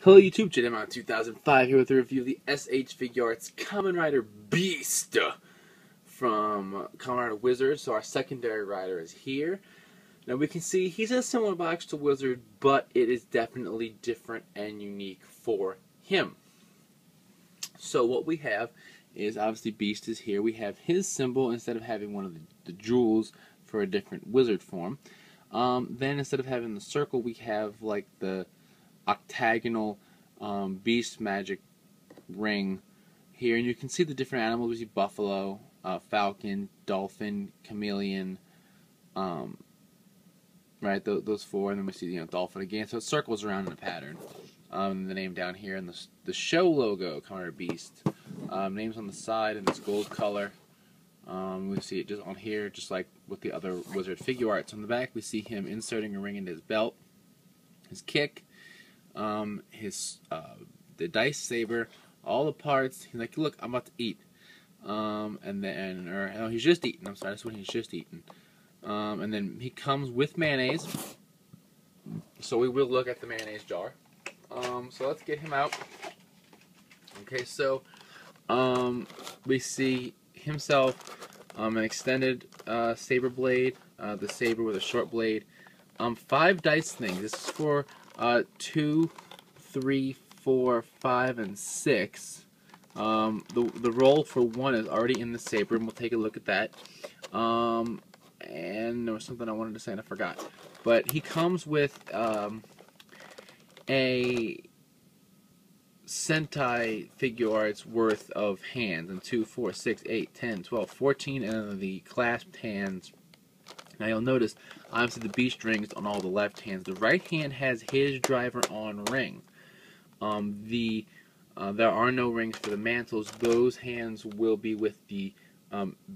Hello YouTube, JDemon 2005 here with a review of the S.H.Figuarts Kamen Rider Beast from Kamen Rider Wizard. So our secondary rider is here. Now we can see he's in a similar box to Wizard, but it is definitely different and unique for him. So what we have is, obviously Beast is here. We have his symbol instead of having one of the jewels for a different Wizard form. Then instead of having the circle, we have like the octagonal beast magic ring here, and you can see the different animals. We see buffalo, falcon, dolphin, chameleon, right? Those four, and then we see dolphin again. So it circles around in a pattern. The name down here, and the show logo, Kamen Rider Beast. Names on the side in this gold color. We see it just on here, just like with the other Wizard Figuarts. On the back, we see him inserting a ring into his belt, his kick, the dice saber, all the parts. He's like, look, I'm about to eat. And then, or no, he's just eating. I'm sorry, that's when he's just eating. And then he comes with mayonnaise. So we will look at the mayonnaise jar. So let's get him out. Okay, so we see himself, an extended saber blade, the saber with a short blade, 5 dice things. This is for 2, 3, 4, 5, and 6. The roll for 1 is already in the saber, and we'll take a look at that. And there was something I wanted to say and I forgot. But he comes with a Sentai Figuarts worth of hands, and 2, 4, 6, 8, 10, 12, 14, and the clasped hands. Now you'll notice, obviously the beast ring is on all the left hands. The right hand has his driver on ring. There are no rings for the mantles. Those hands will be with the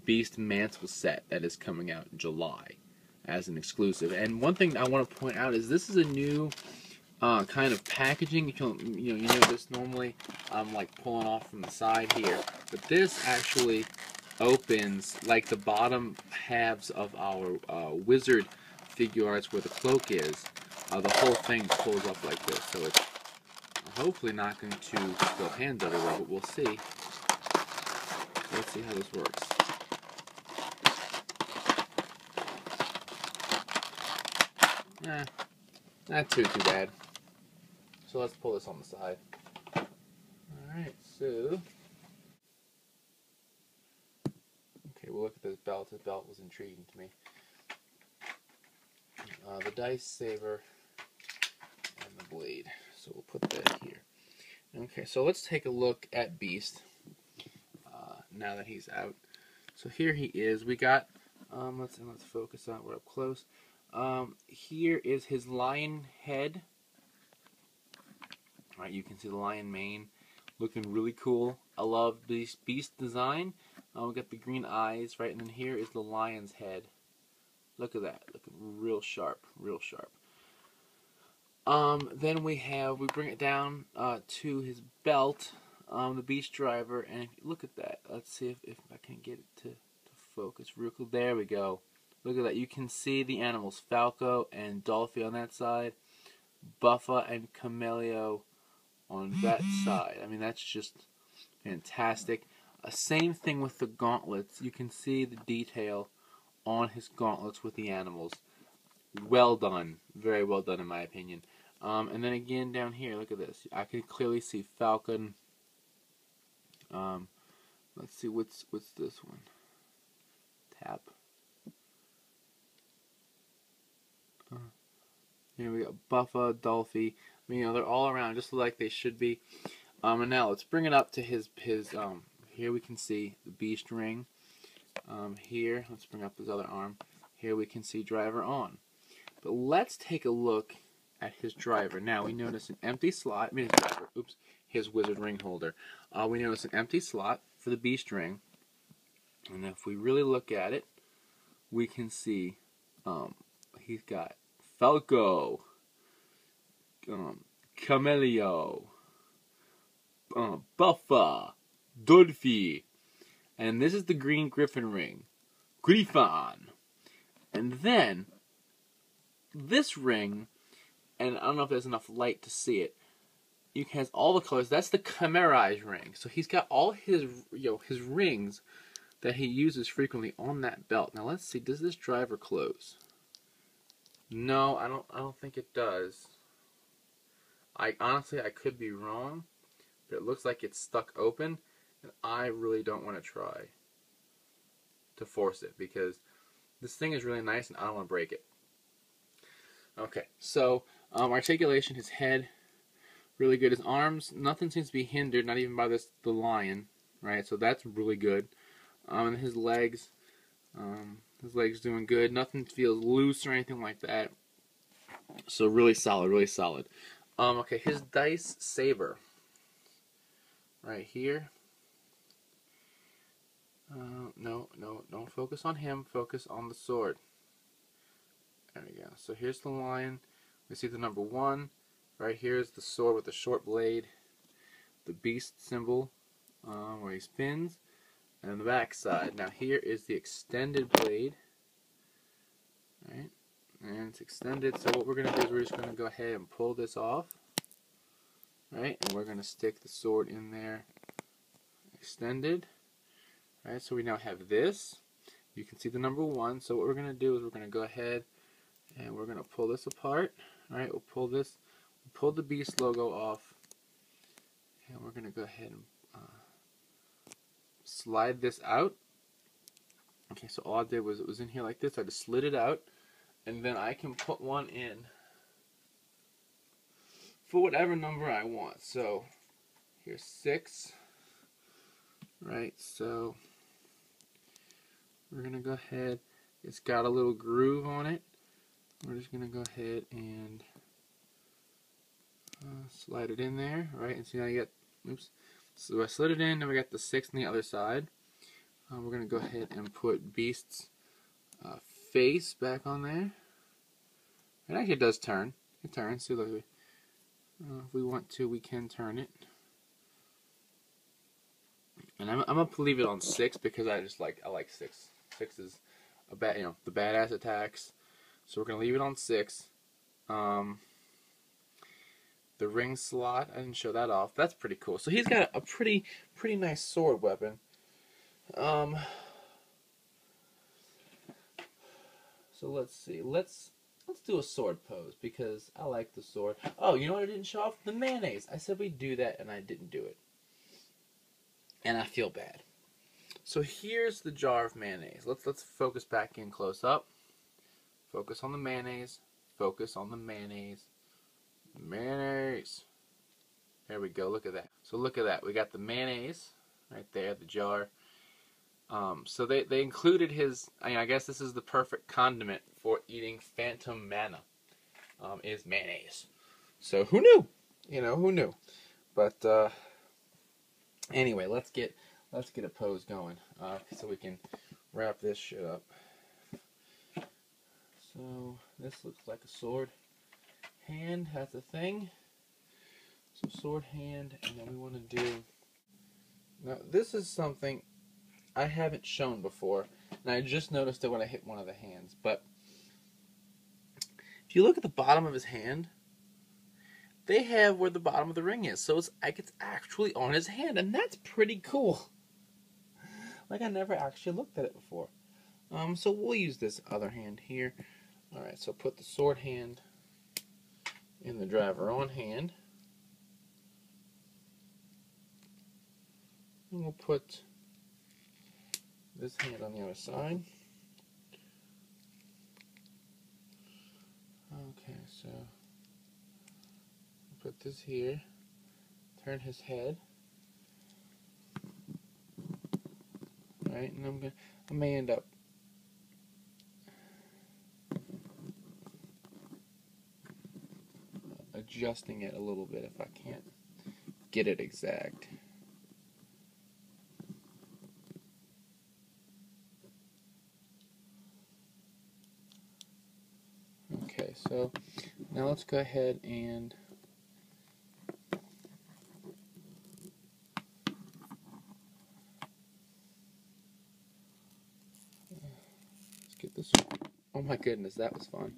Beast mantle set that is coming out in July as an exclusive. And one thing I want to point out is this is a new kind of packaging. You notice normally I'm like pulling off from the side here, but this actually opens like the bottom halves of our Wizard Figuarts where the cloak is. The whole thing pulls up like this, so it's hopefully not going to go hands everywhere, but we'll see. Let's see how this works. Not too bad. So let's pull this on the side. Alright, so okay, we'll look at this belt. This belt was intriguing to me. The dice saber and the blade. So we'll put that here. Okay, so let's take a look at Beast now that he's out. So here he is. We got let's focus on. We're up close. Here is his lion head. All right, you can see the lion mane, looking really cool. I love this Beast design. We got the green eyes, right, and then here is the lion's head. Look at that, looking real sharp, real sharp. Then we bring it down to his belt, the Beast driver, and if you look at that, let's see if I can get it to focus real cool. There we go. Look at that. You can see the animals, Falco and Dolphy on that side, Buffa and Camelio on that side. I mean, that's just fantastic. Same thing with the gauntlets. You can see the detail on his gauntlets with the animals. Well done. Very well done in my opinion. And then again down here, look at this. I can clearly see Falcon. Let's see, what's this one? Tap. Here we got Buffa, Dolphy. I mean, they're all around just like they should be. And now let's bring it up to his here we can see the Beast ring. Here, let's bring up his other arm. Here we can see driver on. But let's take a look at his driver. Now we notice an empty slot. I mean, his driver. Oops, his Wizard ring holder. We notice an empty slot for the Beast ring. And if we really look at it, we can see he's got Falco, Camelio, Buffa, Dolphy, and this is the green griffin ring, Griffon. And then this ring, and I don't know if there's enough light to see it, you can has all the colors. That's the Kamen Rider ring. So he's got all his his rings that he uses frequently on that belt. Now let's see, does this driver close? No, I don't think it does. Honestly I could be wrong, but it looks like it's stuck open, and I really don't want to try to force it because this thing is really nice and I don't want to break it. Okay, so articulation, his head, really good. His arms, nothing seems to be hindered, not even by the lion, right? So that's really good. And his legs doing good. Nothing feels loose or anything like that. So really solid, really solid. Okay, his dice saber, right here. No, don't focus on him. Focus on the sword. There we go. So here's the lion. We see the number 1. Right here is the sword with the short blade. The beast symbol where he spins. And the back side. Now here is the extended blade. Right? And it's extended. So what we're going to do is we're just going to go ahead and pull this off. Right? And we're going to stick the sword in there. Extended. Right? So we now have this. You can see the number 1. So what we're going to do is we're going to go ahead and we're going to pull this apart. Alright, we'll pull this, pull the Beast logo off, and we're going to go ahead and slide this out. Okay, so all I did was it was in here like this. I just slid it out, and then I can put one in for whatever number I want. So here's 6. Right, so we're going to go ahead. It's got a little groove on it. We're just going to go ahead and slide it in there, right? And see now you got, oops. So I slid it in, and we got the 6 on the other side. We're going to go ahead and put Beast's face back on there. It actually does turn. It turns. See, look, if we want to, we can turn it. And I'm going to leave it on 6 because I like 6. 6 is a the badass attacks. So we're going to leave it on 6. The ring slot, I didn't show that off. That's pretty cool. So he's got a pretty nice sword weapon. So let's see. Let's do a sword pose because I like the sword. Oh, you know what I didn't show off? The mayonnaise. I said we'd do that and I didn't do it. And I feel bad. So here's the jar of mayonnaise. Let's focus back in close up. Focus on the mayonnaise. Focus on the mayonnaise. Mayonnaise. There we go. Look at that. So look at that. We got the mayonnaise right there, the jar. So they included his. I guess this is the perfect condiment for eating Phantom Mana. Is mayonnaise. So who knew? You know, who knew? But anyway, let's get a pose going so we can wrap this shit up. So this looks like a sword hand. That's a thing. So sword hand, and then we want to do. Now this is something I haven't shown before, and I just noticed it when I hit one of the hands. But if you look at the bottom of his hand, they have where the bottom of the ring is, so it's like it's actually on his hand, and that's pretty cool. Like I never actually looked at it before. So we'll use this other hand here. Alright, so put the sword hand in the driver on hand. And we'll put this hand on the other side. Okay, so put this here. Turn his head. Right, and I may end up adjusting it a little bit if I can't get it exact. Okay, so now let's go ahead and let's get this one. Oh my goodness, that was fun.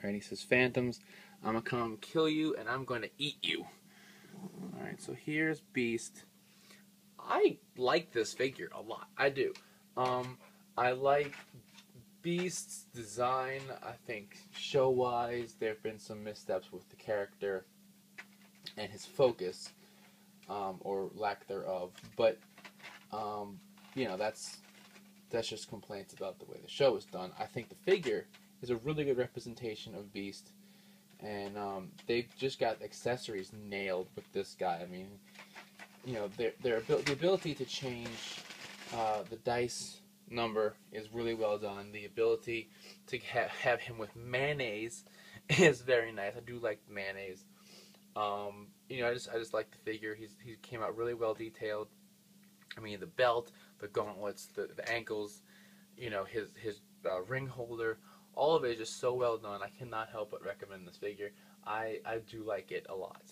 And he says, "Phantoms, I'm gonna come kill you, and I'm gonna eat you." Alright, so here's Beast. I like this figure a lot. I do. I like Beast's design. I think show-wise, there have been some missteps with the character and his focus, or lack thereof. But you know, that's just complaints about the way the show is done. I think the figure is a really good representation of Beast, and they've just got accessories nailed with this guy. I mean, you know, the ability to change the dice number is really well done. The ability to have him with mayonnaise is very nice. I do like mayonnaise. You know, I just like the figure. He came out really well detailed. I mean, the belt, the gauntlets, the ankles, you know, his ring holder, all of it is just so well done. I cannot help but recommend this figure. I do like it a lot.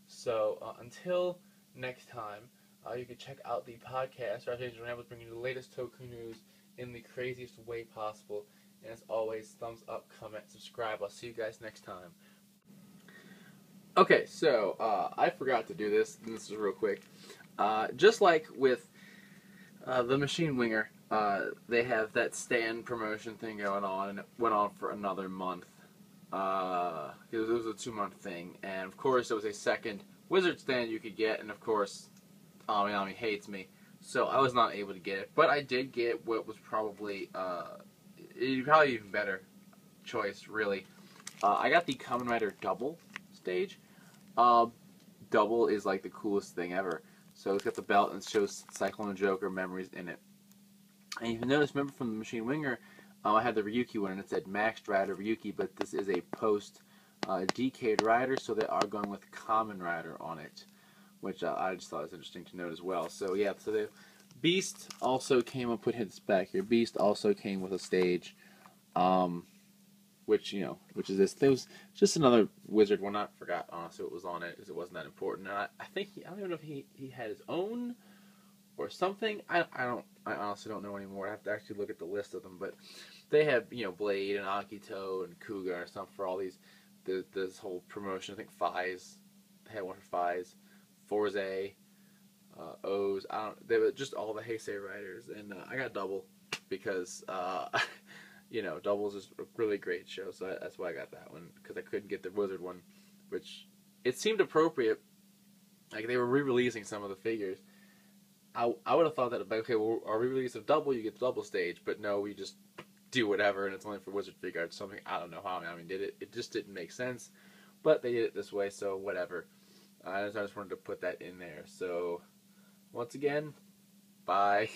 So until next time, you can check out the podcast. Our channel is bringing you the latest Toku news in the craziest way possible. And as always, thumbs up, comment, subscribe. I'll see you guys next time. Okay, so I forgot to do this. And this is real quick. Just like with the Machine Winger, they have that stand promotion thing going on, and it went on for another month. It was a 2-month thing, and of course there was a second Wizard stand you could get, and of course Ami hates me, so I was not able to get it. But I did get what was probably even better choice, really. I got the Kamen Rider Double stage. Double is like the coolest thing ever. So it's got the belt and it shows Cyclone Joker memories in it. And you notice, remember from the Machine Winger, I had the Ryuki one and it said Maxed Rider Ryuki, but this is a post Decade Rider, so they are going with Kamen Rider on it, which I just thought was interesting to note as well. So yeah, so the Beast also came up, put his back here. Beast also came with a stage, which is this. There was just another Wizard one. I forgot honestly what was on it because it wasn't that important. And I think I don't even know if he had his own or something. I honestly don't know anymore. I have to actually look at the list of them. But they have Blade and Akito and Kuga or something for all these this whole promotion. I think Fies, they had one for Fies, Forze, O's. They were just all the Heisei riders, and I got Double because Double's is a really great show, so that's why I got that one, because I couldn't get the Wizard one, which it seemed appropriate. Like, they were re-releasing some of the figures. I would have thought that, okay, well, our re-release of Double, you get the Double stage, but no, we just do whatever, and it's only for Wizard Figuarts. Something, I don't know how Ami did it. It just didn't make sense, but they did it this way, so whatever. I just wanted to put that in there. So, once again, bye.